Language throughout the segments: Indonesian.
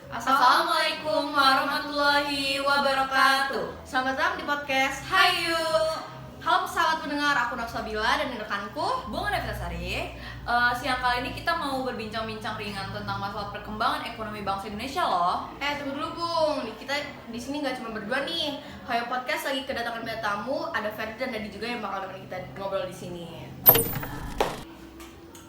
Assalamualaikum warahmatullahi wabarakatuh. Selamat datang di podcast Hayu. Halo pesawat pendengar, aku Nafsabila dan rekanku Bunga Devasari. Siang kali ini kita mau berbincang-bincang ringan tentang masalah perkembangan ekonomi bangsa Indonesia loh. Tunggu dulu Bung, kita di sini nggak cuma berdua nih. Hayo Podcast lagi kedatangan bintang tamu, ada Ferdi dan Dadi juga yang bakal nemenin kita ngobrol di sini.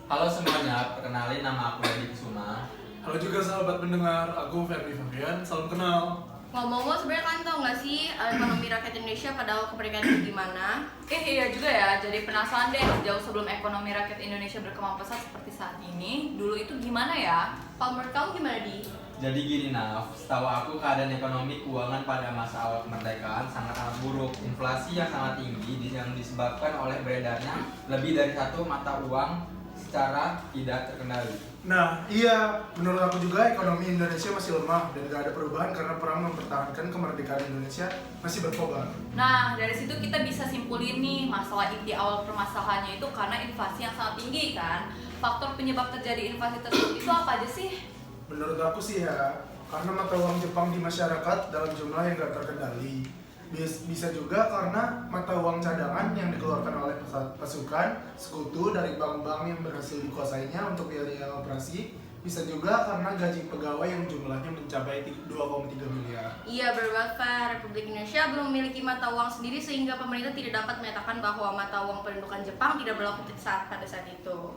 Halo semuanya, perkenalin nama aku Dadi Kusuma. Halo juga sahabat pendengar, aku Ferdi Fabian, salam kenal. Ngomong-ngomong sebenarnya kalian tau nggak sih ekonomi rakyat Indonesia pada awal kemerdekaan itu gimana? Iya juga ya, jadi penasaran deh jauh sebelum ekonomi rakyat Indonesia berkembang pesat seperti saat ini, dulu itu gimana ya? Kalau menurut kamu gimana Di? Jadi gini Naf, setahu aku keadaan ekonomi keuangan pada masa awal kemerdekaan sangat buruk. Inflasi yang sangat tinggi yang disebabkan oleh beredarnya lebih dari satu mata uang secara tidak terkendali. Nah, iya, menurut aku juga ekonomi Indonesia masih lemah dan gak ada perubahan karena perang mempertahankan kemerdekaan Indonesia masih berkobar. Nah, dari situ kita bisa simpulin nih, masalah inti awal permasalahannya itu karena inflasi yang sangat tinggi kan. Faktor penyebab terjadi inflasi tersebut itu apa aja sih? Menurut aku sih ya, karena mata uang Jepang di masyarakat dalam jumlah yang gak terkendali. Bisa juga karena mata uang cadangan yang dikeluarkan oleh pasukan sekutu dari bank-bank yang berhasil dikuasainya untuk biaya operasi. Bisa juga karena gaji pegawai yang jumlahnya mencapai 2,3 miliar. Iya benar, Republik Indonesia belum memiliki mata uang sendiri sehingga pemerintah tidak dapat menyatakan bahwa mata uang pendudukan Jepang tidak berlaku pada saat itu.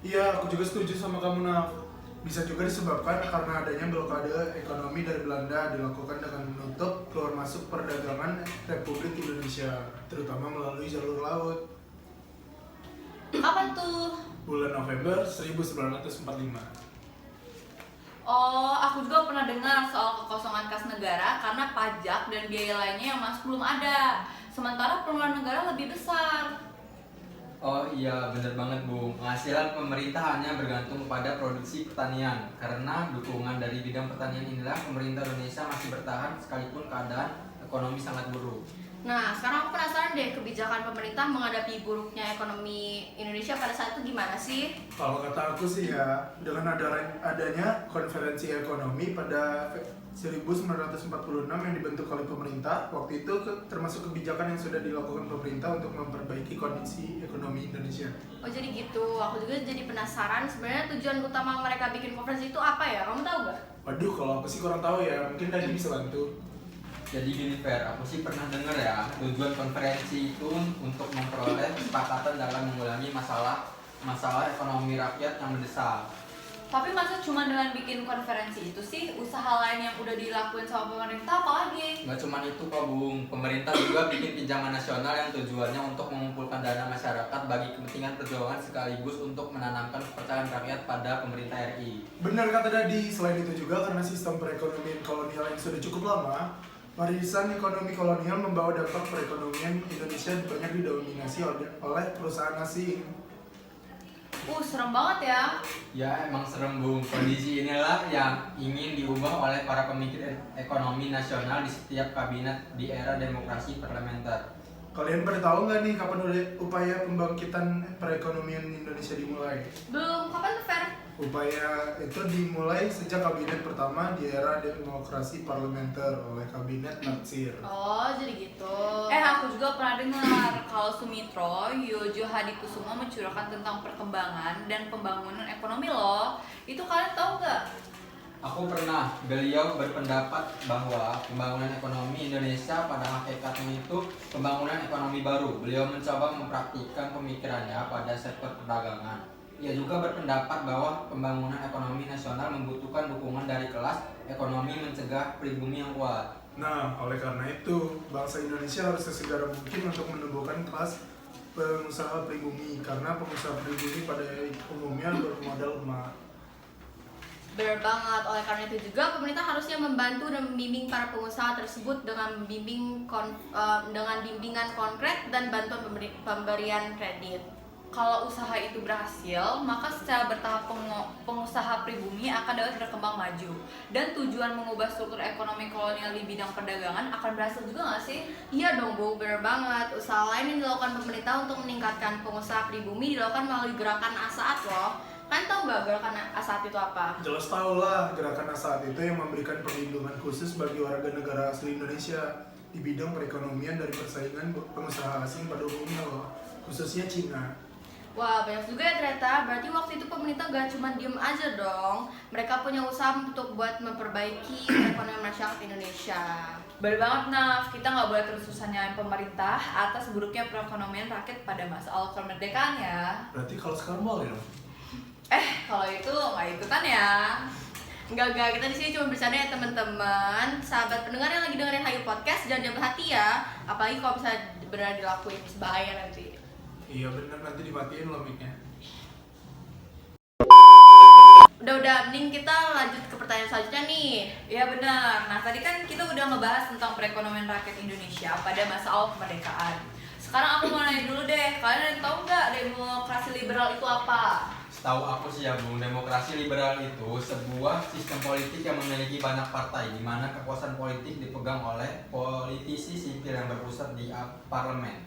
Iya, aku juga setuju sama kamu Naf. Bisa juga disebabkan karena adanya blokade ekonomi dari Belanda dilakukan dengan menutup keluar masuk perdagangan Republik Indonesia, terutama melalui jalur laut. Kapan tuh? Bulan November 1945. Oh, aku juga pernah dengar soal kekosongan kas negara karena pajak dan biaya lainnya yang masih belum ada. Sementara pengeluaran negara lebih besar. Oh iya, bener banget Bu. Penghasilan pemerintah hanya bergantung pada produksi pertanian. Karena dukungan dari bidang pertanian inilah pemerintah Indonesia masih bertahan sekalipun keadaan ekonomi sangat buruk. Nah, sekarang aku penasaran deh kebijakan pemerintah menghadapi buruknya ekonomi Indonesia pada saat itu gimana sih? Kalau kata aku sih ya, dengan adanya konferensi ekonomi pada 1946 yang dibentuk oleh pemerintah, waktu itu termasuk kebijakan yang sudah dilakukan pemerintah untuk memperbaiki kondisi ekonomi Indonesia. Oh jadi gitu, aku juga jadi penasaran sebenarnya tujuan utama mereka bikin konferensi itu apa ya? Kamu tahu gak? Waduh, kalau aku sih kurang tahu ya, mungkin Dadi bisa bantu. Jadi gini Fer, aku sih pernah dengar ya, tujuan konferensi itu untuk memperoleh kesepakatan dalam mengulangi masalah ekonomi rakyat yang mendesak. Tapi masa cuma dengan bikin konferensi itu sih, usaha lain yang udah dilakuin sama pemerintah apa lagi? Nggak cuma itu kok Bung, pemerintah juga bikin pinjaman nasional yang tujuannya untuk mengumpulkan dana masyarakat bagi kepentingan perjuangan sekaligus untuk menanamkan kepercayaan rakyat pada pemerintah RI. Benar kata Dadi, selain itu juga karena sistem perekonomian kolonial yang sudah cukup lama, warisan ekonomi kolonial membawa dampak perekonomian Indonesia banyak didominasi oleh perusahaan asing. Serem banget ya. Ya emang serem Bung, kondisi inilah yang ingin diubah oleh para pemikir ekonomi nasional di setiap kabinet di era demokrasi parlementer. Kalian pada tahu nggak nih kapan upaya pembangkitan perekonomian Indonesia dimulai? Belum, kapan tuh Fer? Upaya itu dimulai sejak kabinet pertama di era demokrasi parlementer oleh kabinet Natsir. Oh jadi gitu. Aku juga pernah dengar kalau Sumitro Yojo Hadikusumo mencurahkan tentang perkembangan dan pembangunan ekonomi loh. Itu kalian tahu nggak? Aku pernah, beliau berpendapat bahwa pembangunan ekonomi Indonesia pada hakikatnya itu pembangunan ekonomi baru. Beliau mencoba mempraktikkan pemikirannya pada sektor perdagangan. Ia juga berpendapat bahwa pembangunan ekonomi nasional membutuhkan dukungan dari kelas ekonomi mencegah pribumi yang kuat. Nah, oleh karena itu, bangsa Indonesia harus sesegera mungkin untuk menumbuhkan kelas pengusaha pribumi karena pengusaha pribumi pada umumnya bermodal lemah. Benar banget, oleh karena itu juga pemerintah harusnya membantu dan membimbing para pengusaha tersebut dengan bimbingan konkret dan bantuan pemberian kredit. Kalau usaha itu berhasil, maka secara bertahap pengusaha pribumi akan dapat berkembang maju. Dan tujuan mengubah struktur ekonomi kolonial di bidang perdagangan akan berhasil juga nggak sih? Iya dong Bu, benar banget. Usaha lain yang dilakukan pemerintah untuk meningkatkan pengusaha pribumi dilakukan melalui gerakan ASAAT loh. Kan tahu nggak gerakan ASAT itu apa? Jelas tahu lah, gerakan ASAT itu yang memberikan perlindungan khusus bagi warga negara asli Indonesia di bidang perekonomian dari persaingan pengusaha asing pada umumnya loh, khususnya Cina. Wah, banyak juga ya ternyata. Berarti waktu itu pemerintah gak cuma diem aja dong. Mereka punya usaha untuk buat memperbaiki perekonomian masyarakat Indonesia. Bener banget Naf, kita nggak boleh terus nyalain pemerintah atas buruknya perekonomian rakyat pada masa awal kemerdekaan ya. Berarti kalau sekarang boleh dong? Kalau itu nggak ikutan ya. Enggak, kita di sini cuma bercanda ya teman-teman. Sahabat pendengar yang lagi dengerin Hayu Podcast, jangan diambil hati ya. Apalagi kalau misalnya benar dilakuin, bahaya nanti. Iya bener, nanti dimatiin loh mic-nya. Udah, mending kita lanjut ke pertanyaan selanjutnya nih. Iya benar. Nah tadi kan kita udah ngebahas tentang perekonomian rakyat Indonesia pada masa awal kemerdekaan. Sekarang aku mau nanya dulu deh, kalian ada yang tahu nggak demokrasi liberal itu apa? Setahu aku sih ya Bung, demokrasi liberal itu sebuah sistem politik yang memiliki banyak partai di mana kekuasaan politik dipegang oleh politisi sipil yang berpusat di parlemen.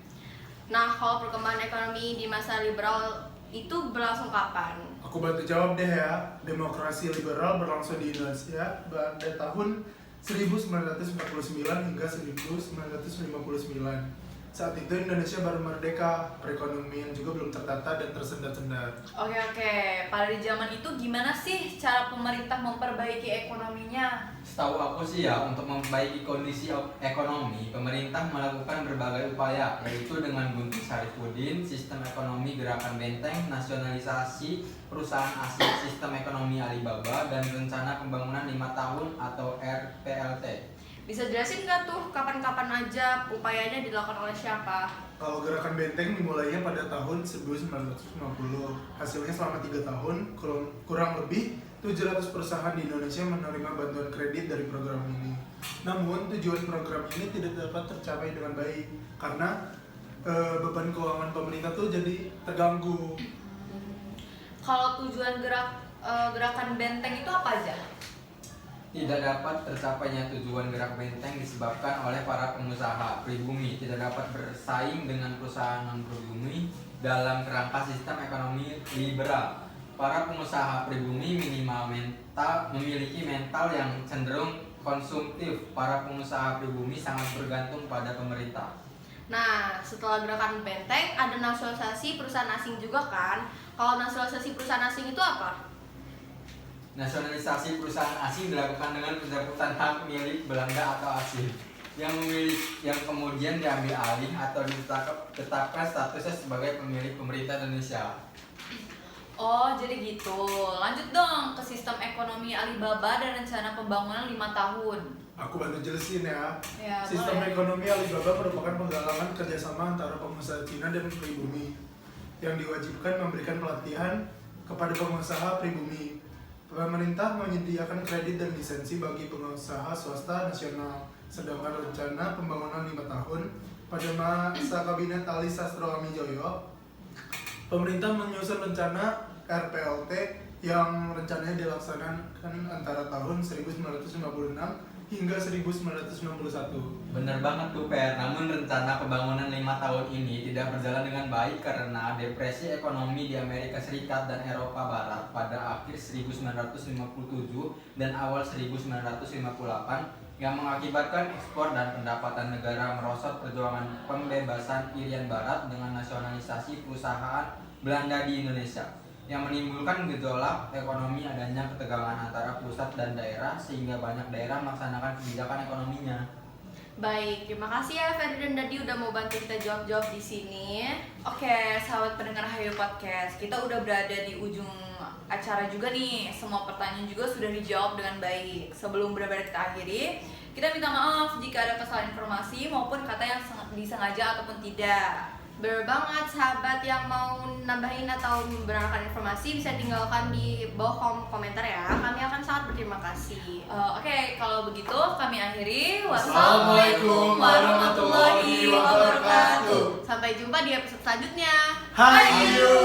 Nah, kalau perkembangan ekonomi di masa liberal itu berlangsung kapan? Aku bantu jawab deh ya. Demokrasi liberal berlangsung di Indonesia pada tahun 1949 hingga 1959. Saat itu Indonesia baru merdeka, perekonomian juga belum tertata dan tersendat-sendat. Oke. Pada di zaman itu gimana sih cara pemerintah memperbaiki ekonominya? Setahu aku sih ya, untuk memperbaiki kondisi ekonomi, pemerintah melakukan berbagai upaya, yaitu dengan Guntur Sarifuddin, sistem ekonomi gerakan benteng, nasionalisasi perusahaan asing, sistem ekonomi Alibaba, dan rencana pembangunan 5 tahun atau RPLT. Bisa jelasin nggak tuh kapan-kapan aja upayanya dilakukan oleh siapa? Kalau gerakan benteng dimulainya pada tahun 1950. Hasilnya selama 3 tahun, kurang lebih 700 perusahaan di Indonesia menerima bantuan kredit dari program ini. Namun tujuan program ini tidak dapat tercapai dengan baik karena beban keuangan pemerintah tuh jadi terganggu. Kalau tujuan gerakan benteng itu apa aja? Tidak dapat tercapainya tujuan gerak benteng disebabkan oleh para pengusaha pribumi tidak dapat bersaing dengan perusahaan non-pribumi dalam kerangka sistem ekonomi liberal. Para pengusaha pribumi memiliki mental yang cenderung konsumtif. Para pengusaha pribumi sangat bergantung pada pemerintah. Nah, setelah gerakan benteng, ada nasionalisasi perusahaan asing juga kan? Kalau nasionalisasi perusahaan asing itu apa? Nasionalisasi perusahaan asing dilakukan dengan pencabutan hak milik Belanda atau asing yang kemudian diambil alih atau ditetapkan statusnya sebagai pemilik pemerintah Indonesia. Oh, jadi gitu. Lanjut dong ke sistem ekonomi Alibaba dan rencana pembangunan 5 tahun. Aku bantu jelasin ya. Ya, Sistem boleh. ekonomi Alibaba merupakan penggalangan kerjasama antara pengusaha Cina dan pribumi yang diwajibkan memberikan pelatihan kepada pengusaha pribumi. Pemerintah menyediakan kredit dan lisensi bagi pengusaha swasta nasional, sedangkan rencana pembangunan 5 tahun pada masa Kabinet Ali Sastro Amijoyo, pemerintah menyusun rencana RPLT yang rencananya dilaksanakan antara tahun 1956 hingga 1961. Bener banget tuh Per, namun rencana pembangunan 5 tahun ini tidak berjalan dengan baik karena depresi ekonomi di Amerika Serikat dan Eropa Barat pada akhir 1957 dan awal 1958 yang mengakibatkan ekspor dan pendapatan negara merosot. Perjuangan pembebasan Irian Barat dengan nasionalisasi perusahaan Belanda di Indonesia yang menimbulkan gejolak ekonomi, adanya ketegangan antara pusat dan daerah sehingga banyak daerah melaksanakan kebijakan ekonominya. Baik, terima kasih ya Ferdi dan Dadi udah mau bantu kita jawab-jawab di sini. Oke, sahabat pendengar Hayu Podcast, kita udah berada di ujung acara juga nih. Semua pertanyaan juga sudah dijawab dengan baik. Sebelum benar-benar kita akhiri, kita minta maaf jika ada kesalahan informasi maupun kata yang disengaja ataupun tidak. Bener banget, sahabat yang mau nambahin atau membenarkan informasi bisa tinggalkan di bawah komentar ya. Kami akan sangat berterima kasih. Oke, kalau begitu kami akhiri. Wassalamualaikum warahmatullahi wabarakatuh. Sampai jumpa di episode selanjutnya. Hayu.